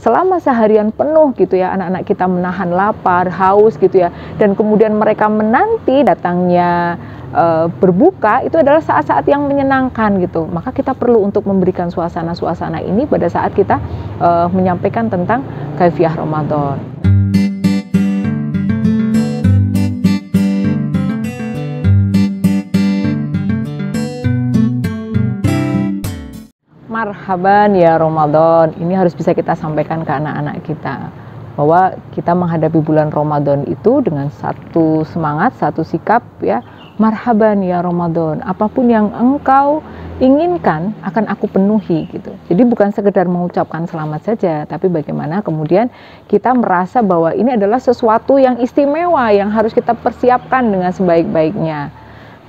selama seharian penuh gitu ya, anak-anak kita menahan lapar, haus gitu ya, dan kemudian mereka menanti datangnya berbuka, itu adalah saat-saat yang menyenangkan gitu. Maka kita perlu untuk memberikan suasana-suasana ini pada saat kita menyampaikan tentang kaifiah Ramadan. Marhaban ya Ramadan, ini harus bisa kita sampaikan ke anak-anak kita bahwa kita menghadapi bulan Ramadan itu dengan satu semangat, satu sikap ya. Marhaban ya Ramadan, apapun yang engkau inginkan akan aku penuhi gitu. Jadi bukan sekedar mengucapkan selamat saja, tapi bagaimana kemudian kita merasa bahwa ini adalah sesuatu yang istimewa yang harus kita persiapkan dengan sebaik-baiknya.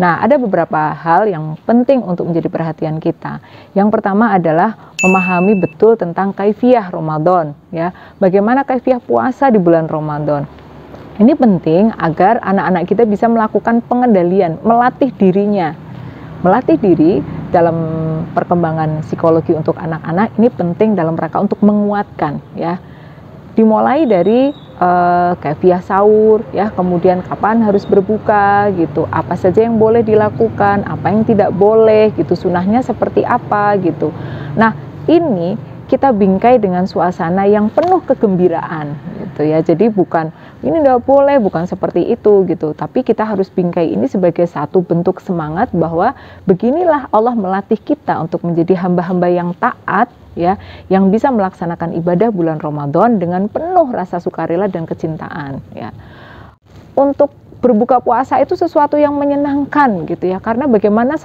Nah, ada beberapa hal yang penting untuk menjadi perhatian kita. Yang pertama adalah memahami betul tentang kaifiah Ramadan ya. Bagaimana kaifiah puasa di bulan Ramadan. Ini penting agar anak-anak kita bisa melakukan pengendalian, melatih dirinya. Melatih diri dalam perkembangan psikologi untuk anak-anak ini penting dalam rangka untuk menguatkan ya. Dimulai dari kaifiah sahur ya, kemudian kapan harus berbuka gitu, apa saja yang boleh dilakukan, apa yang tidak boleh gitu, sunahnya seperti apa gitu. Nah, ini kita bingkai dengan suasana yang penuh kegembiraan gitu ya. Jadi bukan ini tidak boleh, bukan seperti itu gitu. Tapi kita harus bingkai ini sebagai satu bentuk semangat bahwa beginilah Allah melatih kita untuk menjadi hamba-hamba yang taat ya, yang bisa melaksanakan ibadah bulan Ramadan dengan penuh rasa sukarela dan kecintaan ya. Untuk berbuka puasa itu sesuatu yang menyenangkan gitu ya, karena bagaimana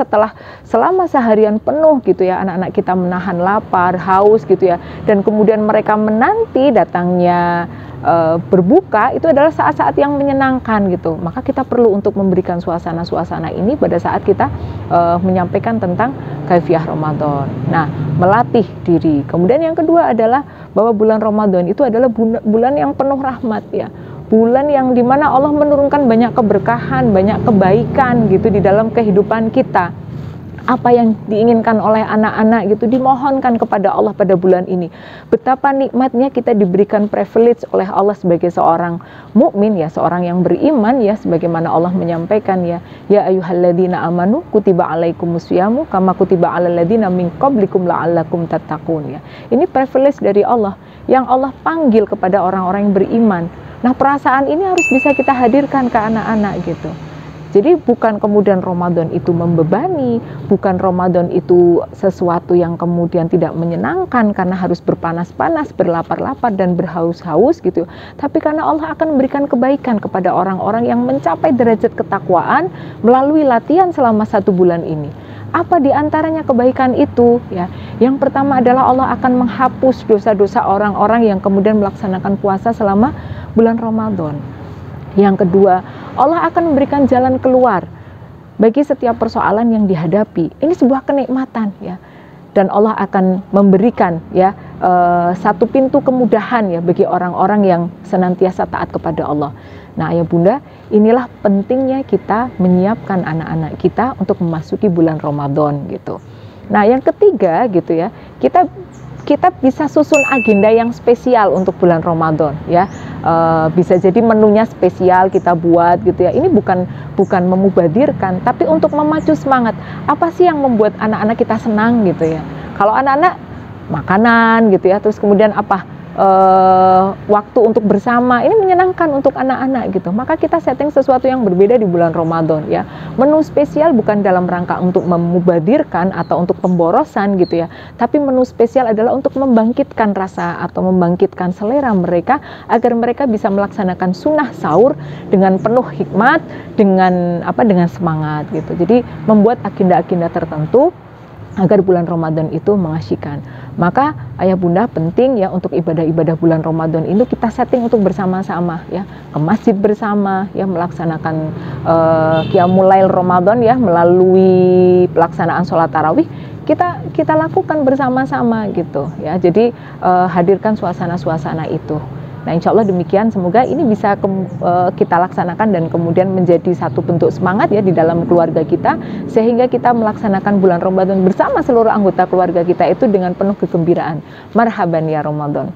selama seharian penuh gitu ya, anak-anak kita menahan lapar, haus gitu ya, dan kemudian mereka menanti datangnya berbuka, itu adalah saat-saat yang menyenangkan gitu. Maka kita perlu untuk memberikan suasana-suasana ini pada saat kita menyampaikan tentang kaifiah Ramadan. Nah, melatih diri. Kemudian yang kedua adalah bahwa bulan Ramadan itu adalah bulan yang penuh rahmat ya. Bulan yang dimana Allah menurunkan banyak keberkahan, banyak kebaikan gitu di dalam kehidupan kita. Apa yang diinginkan oleh anak-anak gitu dimohonkan kepada Allah pada bulan ini. Betapa nikmatnya kita diberikan privilege oleh Allah sebagai seorang mukmin ya, seorang yang beriman ya, sebagaimana Allah menyampaikan ya, ya ayyuhalladzina amanu kutiba alaikumusyamu kama kutiba alal ladzina min qablikum la'allakum tattaqun ya. Ini privilege dari Allah yang Allah panggil kepada orang-orang yang beriman. Nah, perasaan ini harus bisa kita hadirkan ke anak-anak gitu. Jadi bukan kemudian Ramadan itu membebani, bukan Ramadan itu sesuatu yang kemudian tidak menyenangkan karena harus berpanas-panas, berlapar-lapar dan berhaus-haus gitu. Tapi karena Allah akan memberikan kebaikan kepada orang-orang yang mencapai derajat ketakwaan melalui latihan selama 1 bulan ini. Apa di antaranya kebaikan itu ya? Yang pertama adalah Allah akan menghapus dosa-dosa orang-orang yang kemudian melaksanakan puasa selama bulan Ramadan. Yang kedua, Allah akan memberikan jalan keluar bagi setiap persoalan yang dihadapi. Ini sebuah kenikmatan ya. Dan Allah akan memberikan ya satu pintu kemudahan ya bagi orang-orang yang senantiasa taat kepada Allah. Nah, ayah bunda, inilah pentingnya kita menyiapkan anak-anak kita untuk memasuki bulan Ramadan gitu. Nah, yang ketiga gitu ya, kita bisa susun agenda yang spesial untuk bulan Ramadan ya. Bisa jadi menunya spesial kita buat gitu ya. Ini bukan memubadirkan, tapi untuk memacu semangat. Apa sih yang membuat anak-anak kita senang gitu ya? Kalau anak-anak makanan gitu ya, terus kemudian apa? Waktu untuk bersama, ini menyenangkan untuk anak-anak gitu. Maka kita setting sesuatu yang berbeda di bulan Ramadan ya. Menu spesial bukan dalam rangka untuk memubadirkan atau untuk pemborosan gitu ya, tapi menu spesial adalah untuk membangkitkan rasa atau membangkitkan selera mereka agar mereka bisa melaksanakan sunnah sahur dengan penuh hikmat, dengan semangat gitu. Jadi membuat agenda-agenda tertentu agar bulan Ramadan itu mengasyikkan. Maka ayah bunda penting ya untuk ibadah-ibadah bulan Ramadan itu kita setting untuk bersama-sama ya, ke masjid bersama ya, melaksanakan qiyamul lail Ramadan ya, melalui pelaksanaan sholat tarawih kita lakukan bersama-sama gitu ya. Jadi hadirkan suasana-suasana itu. Nah, insya Allah demikian, semoga ini bisa kita laksanakan dan kemudian menjadi satu bentuk semangat ya di dalam keluarga kita, sehingga kita melaksanakan bulan Ramadan bersama seluruh anggota keluarga kita itu dengan penuh kegembiraan. Marhaban ya Ramadan.